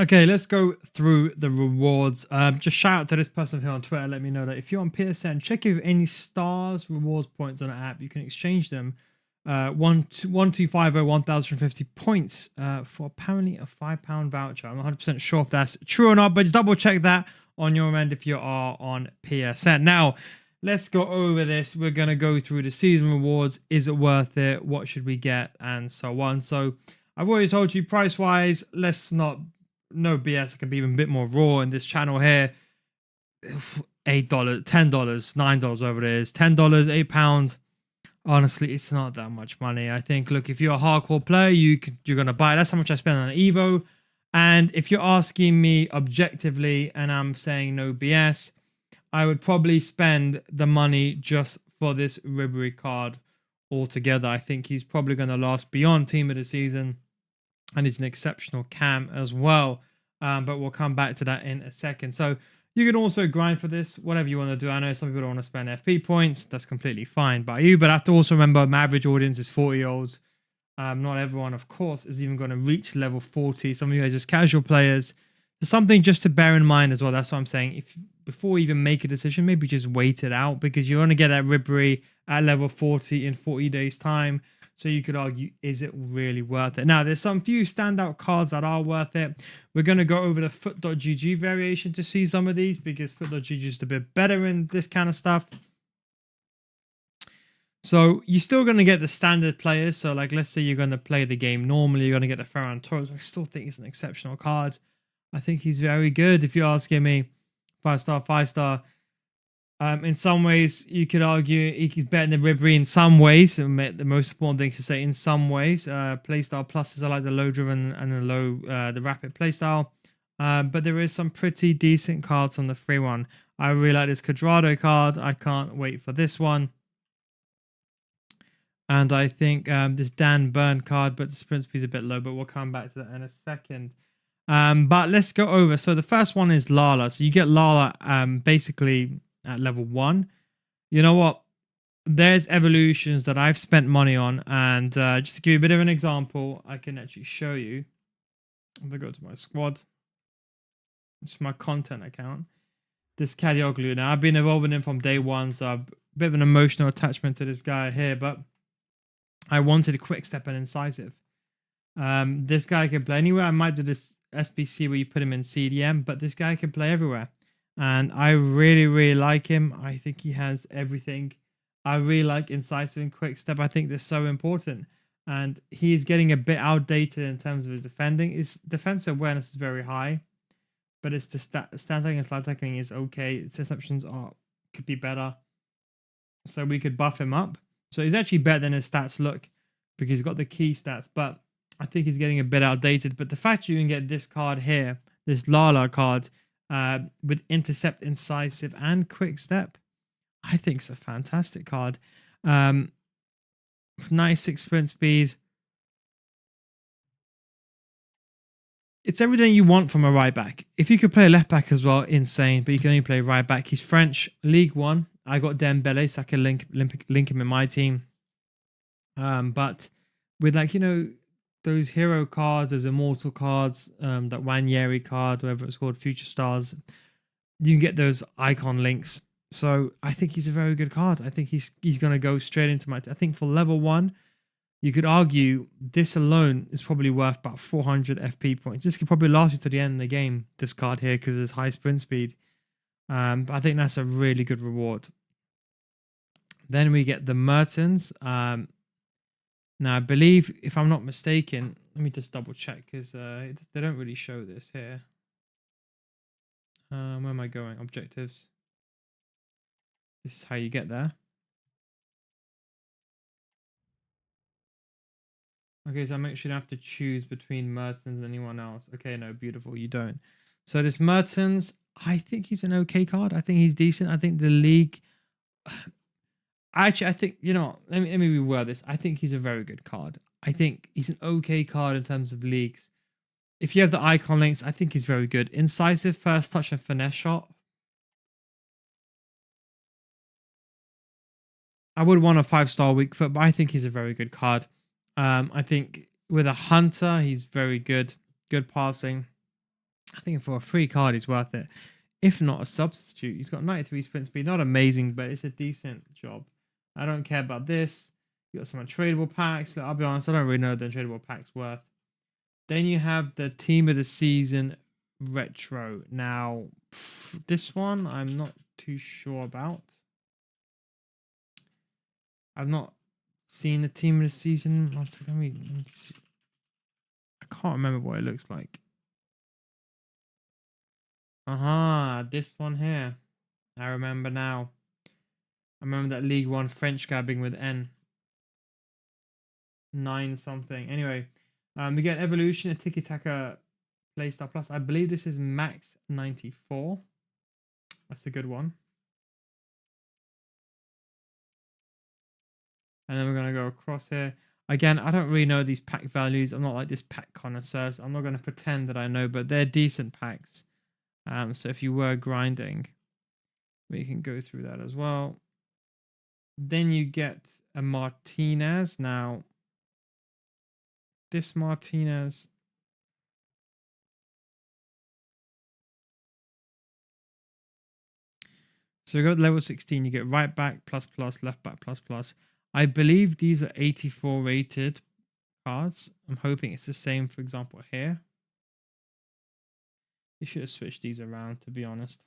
Okay, let's go through the rewards. Just shout out to this person here on Twitter. Let me know that if you're on PSN, check if any stars rewards points on the app. You can exchange them. 1250 1050 points for apparently a £5 voucher. I'm not 100% sure if that's true or not, but just double check that on your end if you are on PSN. Now, let's go over this. We're gonna go through the season rewards. Is it worth it? What should we get? And so on. So I've already told you price wise, let's not no BS. It can be even a bit more raw in this channel here. $8, $10, $9, whatever it is, $10, £8. Honestly, it's not that much money. I think, look, if you're a hardcore player, you're gonna buy it. That's how much I spend on Evo. And if you're asking me objectively, and I'm saying no BS, I would probably spend the money just for this Ribery card altogether. I think he's probably going to last beyond Team of the Season, and he's an exceptional cam as well. But we'll come back to that in a second. So you can also grind for this, whatever you want to do. I know some people don't want to spend FP points. That's completely fine by you. But I have to also remember my average audience is 40-year-olds. Not everyone, of course, is even going to reach level 40. Some of you are just casual players. There's something just to bear in mind as well. That's what I'm saying. If before you even make a decision, maybe just wait it out, because you're going to get that Ribery at level 40 in 40 days time. So you could argue, is it really worth it? Now, there's some few standout cards that are worth it. We're going to go over the foot.gg variation to see some of these, because foot.gg is a bit better in this kind of stuff. So you're still going to get the standard players. So like, let's say you're going to play the game normally, you're going to get the Ferran Torres. I still think it's an exceptional card. I think he's very good. If you're asking me, 5-star, 5-star. In some ways, you could argue he's better than Ribery in some ways. The most important thing to say, in some ways. Playstyle pluses, I like the low driven and the rapid playstyle. But there is some pretty decent cards on the free one. I really like this Quadrado card. I can't wait for this one. And I think this Dan Burn card, but the sprint speed is a bit low, but we'll come back to that in a second. But let's go over. So the first one is Lala. So you get Lala basically at level 1. You know what? There's evolutions that I've spent money on. And just to give you a bit of an example, I can actually show you. If I go to my squad, it's my content account. This Kadioglu. Now, I've been evolving him from day one, so I've a bit of an emotional attachment to this guy here, but I wanted a quick step and incisive. This guy can play anywhere. I might do this SBC where you put him in CDM, but this guy can play everywhere. And I really, really like him. I think he has everything. I really like incisive and quick step. I think they're so important. And he's getting a bit outdated in terms of his defending. His defense awareness is very high, but it's the stand tackling and slide tackling is okay. Its interceptions could be better. So we could buff him up. So he's actually better than his stats look, because he's got the key stats, but I think he's getting a bit outdated. But the fact you can get this card here, this Lala card, with intercept, incisive, and quick step, I think it's a fantastic card. 96 sprint speed. It's everything you want from a right back. If you could play left back as well, insane. But you can only play right back. He's French, League One. I got Dembele, so I can link him in my team. But with, like, you know, those hero cards, those immortal cards, that Wanyeri card, whatever it's called, Future Stars, you can get those icon links. So I think he's a very good card. I think he's going to go straight into my... I think for level 1, you could argue this alone is probably worth about 400 FP points. This could probably last you to the end of the game, this card here, because it's high sprint speed. But I think that's a really good reward. Then we get the Mertens. Now, I believe, if I'm not mistaken, let me just double check, because they don't really show this here. Where am I going? Objectives. This is how you get there. Okay, so I'm actually going to have to choose between Mertens and anyone else. Okay, no, beautiful. You don't. So this Mertens, I think he's an okay card. I think he's decent. I think the league... Actually, I think, you know, let me reword this. I think he's a very good card. I think he's an okay card in terms of leagues. If you have the icon links, I think he's very good. Incisive, first touch, and finesse shot. I would want a 5-star weak foot, but I think he's a very good card. I think with a hunter, he's very good. Good passing. I think for a free card, he's worth it. If not a substitute, he's got 93 sprint speed. Not amazing, but it's a decent job. I don't care about this. You got some untradeable packs. I'll be honest, I don't really know the untradeable packs worth. Then you have the team of the season retro. Now, this one I'm not too sure about. I've not seen the team of the season. Let me see. I can't remember what it looks like. Aha, this one here. I remember now. I remember that League One French guy being with N. 9 something. Anyway, we get Evolution, a Tiki Taka Playstyle Plus. I believe this is Max 94. That's a good one. And then we're going to go across here. Again, I don't really know these pack values. I'm not like this pack connoisseur. So I'm not going to pretend that I know, but they're decent packs. So if you were grinding, we can go through that as well. Then you get a Martinez. Now, this Martinez, so we go to level 16, you get right back plus plus, left back plus plus. I believe these are 84 rated cards. I'm hoping it's the same, for example, here. You should have switched these around, to be honest.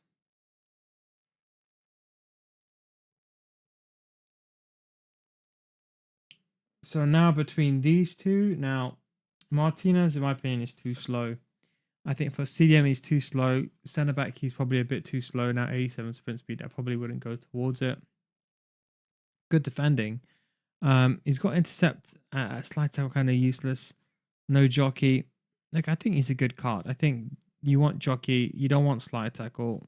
So now between these two, now Martinez, in my opinion, is too slow. I think for CDM, he's too slow. Centre back, he's probably a bit too slow now. 87 sprint speed, I probably wouldn't go towards it. Good defending. He's got intercept, slide tackle kind of useless. No jockey. Like, I think he's a good card. I think you want jockey, you don't want slide tackle.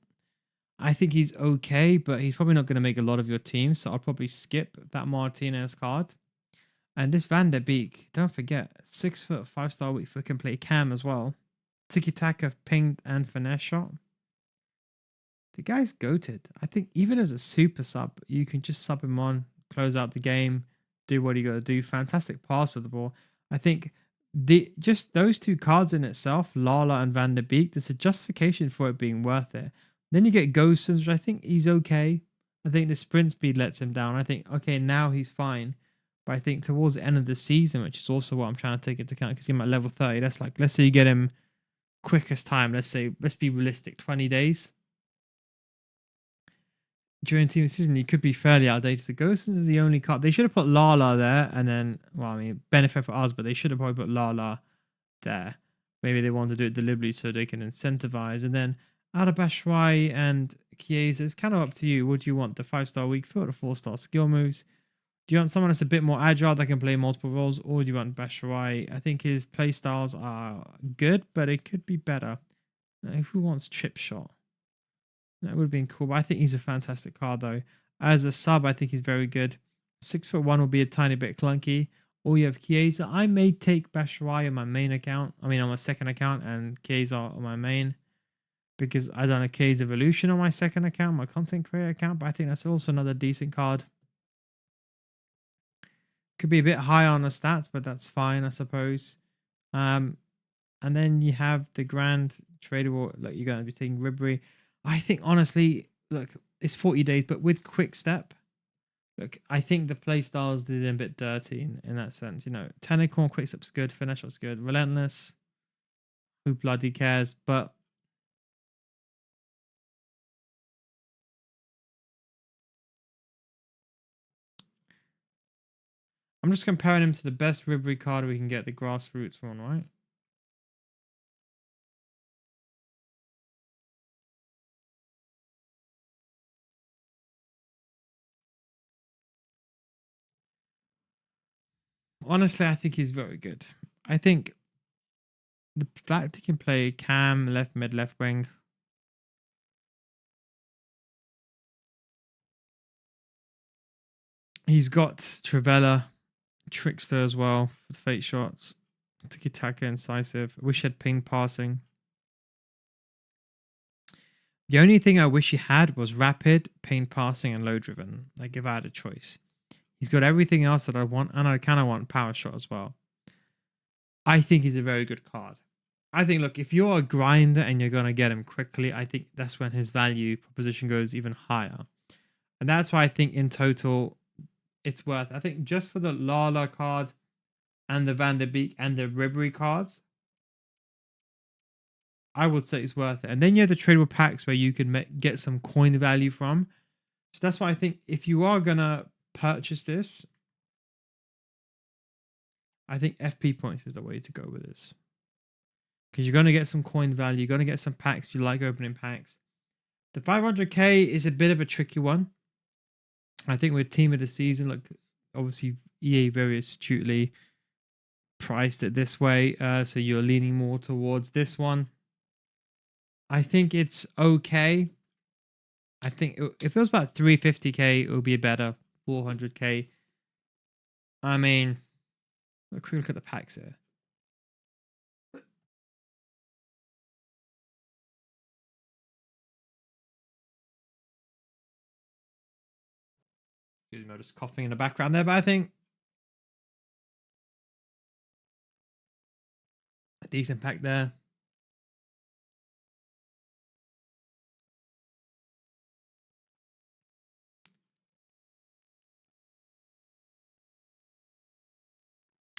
I think he's okay, but he's probably not going to make a lot of your team, so I'll probably skip that Martinez card. And this Van der Beek, don't forget, 6 foot, 5-star weak foot, can play cam as well. Tiki taka, pinged, and finesse shot. The guy's goated. I think even as a super sub, you can just sub him on, close out the game, do what you got to do. Fantastic pass of the ball. I think just those two cards in itself, Lala and Van der Beek, there's a justification for it being worth it. Then you get Gosens, which I think he's okay. I think the sprint speed lets him down. I think, okay, now he's fine. But I think towards the end of the season, which is also what I'm trying to take into account, because he's at level 30, that's like, let's say you get him quickest time. Let's be realistic, 20 days. During team season, he could be fairly outdated. The Ghosts is the only card. They should have put Lala there, and then, well, I mean, benefit for us, but they should have probably put Lala there. Maybe they want to do it deliberately so they can incentivize. And then Adabashwai and Chiesa, it's kind of up to you. What do you want? The 5-star weak foot or 4-star skill moves? Do you want someone that's a bit more agile that can play multiple roles, or do you want Bashwai? I think his play styles are good, but it could be better. Who wants chip shot? That would have been cool. But I think he's a fantastic card, though. As a sub, I think he's very good. 6'1" will be a tiny bit clunky. Or you have Chiesa. I may take Bashwai on my main account. I mean, on my second account, and Chiesa on my main. Because I done a Chiesa Evolution on my second account, my content creator account. But I think that's also another decent card. Could be a bit high on the stats, but that's fine, I suppose. And then you have the grand tradable. Look, you're going to be taking Ribery. I think, honestly, look, it's 40 days, but with Quick Step, look, I think the play styles did a bit dirty in that sense. You know, Technical Quick Step's good, Finesse Shot's good, Relentless, who bloody cares? But I'm just comparing him to the best Ribery card we can get, the Grassroots one, right? Honestly, I think he's very good. I think the fact he can play cam, left mid, left wing. He's got Travella, Trickster as well for the fake shots. Tiki taka, incisive. I wish he had ping passing. The only thing I wish he had was rapid, ping passing, and low driven. Like if I had a choice. He's got everything else that I want, and I kind of want power shot as well. I think he's a very good card. I think, look, if you're a grinder and you're going to get him quickly, I think that's when his value proposition goes even higher. And that's why I think in total, it's worth, I think just for the Lala card and the Van der Beek and the Ribery cards, I would say it's worth it. And then you have the tradable packs where you can get some coin value from. So that's why I think if you are going to purchase this, I think FP points is the way to go with this. Because you're going to get some coin value. You're going to get some packs. You like opening packs. The 500k is a bit of a tricky one. I think with Team of the Season, like obviously EA very astutely priced it this way. So you're leaning more towards this one. I think it's okay. I think if it was about 350k, it would be better. 400k. I mean, a quick look at the packs here. Excuse me, I'm just coughing in the background there, but I think a decent pack there.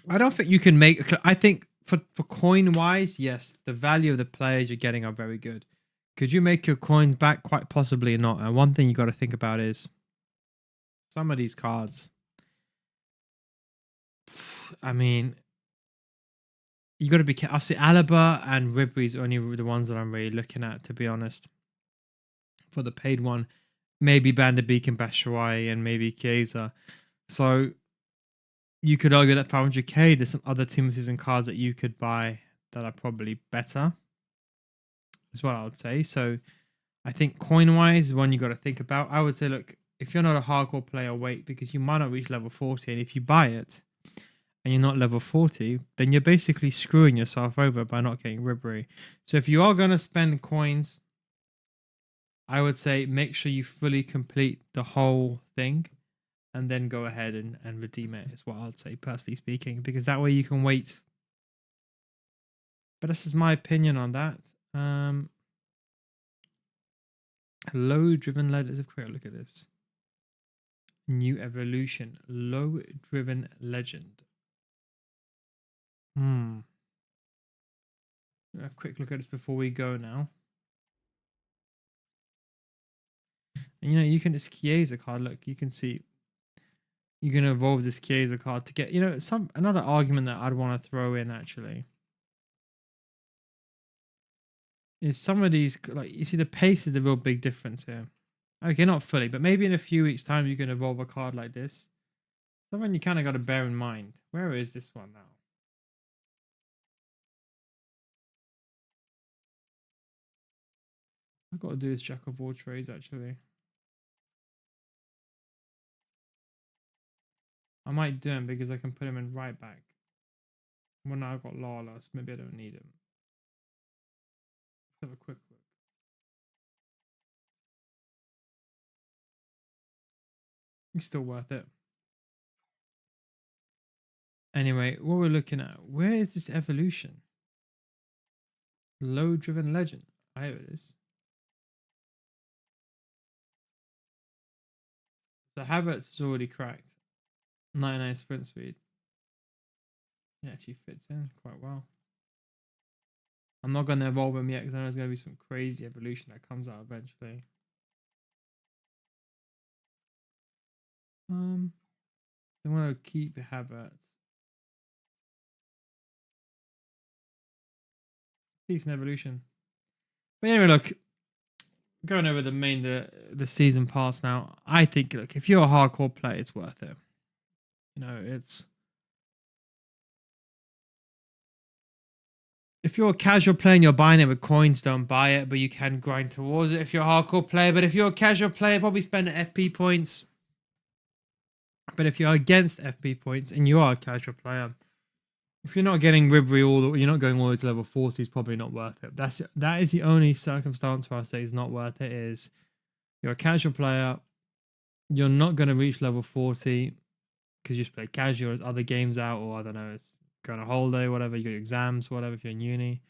I don't think you can make. I think for coin wise, yes, the value of the players you're getting are very good. Could you make your coins back? Quite possibly not. And one thing you got to think about is some of these cards. I mean, you got to be. I see Alaba and Ribery's only the ones that I'm really looking at, to be honest. For the paid one, maybe Van der Beek and Batshuayi and maybe Chiesa. So you could argue that 500k, there's some other Team of the Season cards that you could buy that are probably better. Is what I would say. So I think coin wise is one you got to think about. I would say, look, if you're not a hardcore player, wait, because you might not reach level 40. And if you buy it and you're not level 40, then you're basically screwing yourself over by not getting Ribery. So if you are going to spend coins, I would say make sure you fully complete the whole thing and then go ahead and redeem it, is what I'd say, personally speaking, because that way you can wait. But this is my opinion on that. Low driven legend. Let's have a quick look at this. New evolution. Low driven legend. A quick look at this before we go now. And you know, you can just Chiesa card. Look, you can see you can evolve this Chiesa card to get, you know, another argument that I'd want to throw in actually is some of these, like, you see the pace is the real big difference here. Okay, not fully, but maybe in a few weeks' time you can evolve a card like this. Something you kind of got to bear in mind. Where is this one now? I've got to do this jack of all trades actually. I might do him because I can put him in right back. Well, now I've got Lala, so maybe I don't need him. Let's have a quick look. It's still worth it. Anyway, what we're looking at, where is this evolution? Low driven legend. Here it is. So Havertz is already cracked. 99 sprint speed. It actually fits in quite well. I'm not going to evolve him yet because I know there's going to be some crazy evolution that comes out eventually. I'm going to keep Havertz. Decent evolution. But anyway, look, going over the season pass now. I think, look, if you're a hardcore player, it's worth it. You know, it's, if you're a casual player and you're buying it with coins, don't buy it, but you can grind towards it if you're a hardcore player. But if you're a casual player, probably spend FP points. But if you're against FP points and you are a casual player, if you're not getting Ribery you're not going all the way to level 40, it's probably not worth it. That is the only circumstance where I say it's not worth it. Is you're a casual player, you're not going to reach level 40 because you just play casual. There's other games out, or I don't know, it's going on holiday, whatever. You got your exams, whatever. If you're in uni,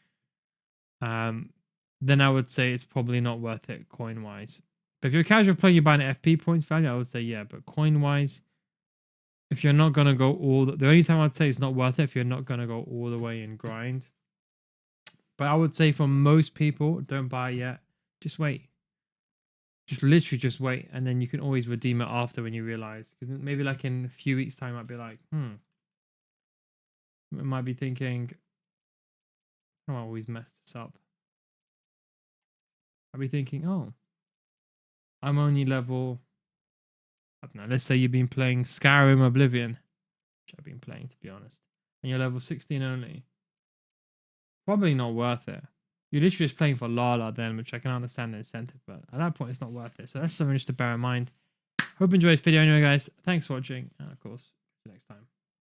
then I would say it's probably not worth it coin wise. But if you're a casual player, you're buying FP points value, I would say yeah. But coin wise, if you're not gonna go the only time I'd say it's not worth it if you're not gonna go all the way and grind. But I would say for most people, don't buy it yet. Just wait. Just literally just wait, and then you can always redeem it after when you realize. Because maybe like in a few weeks' time, I'd be like, I might be thinking, oh, I always mess this up. I'd be thinking, oh, I'm only level, I don't know, let's say you've been playing Skyrim Oblivion, which I've been playing, to be honest, and you're level 16 only. Probably not worth it. You're literally just playing for Lala then, which I can understand the incentive, but at that point, it's not worth it. So that's something just to bear in mind. Hope you enjoyed this video anyway, guys. Thanks for watching, and of course, see you next time.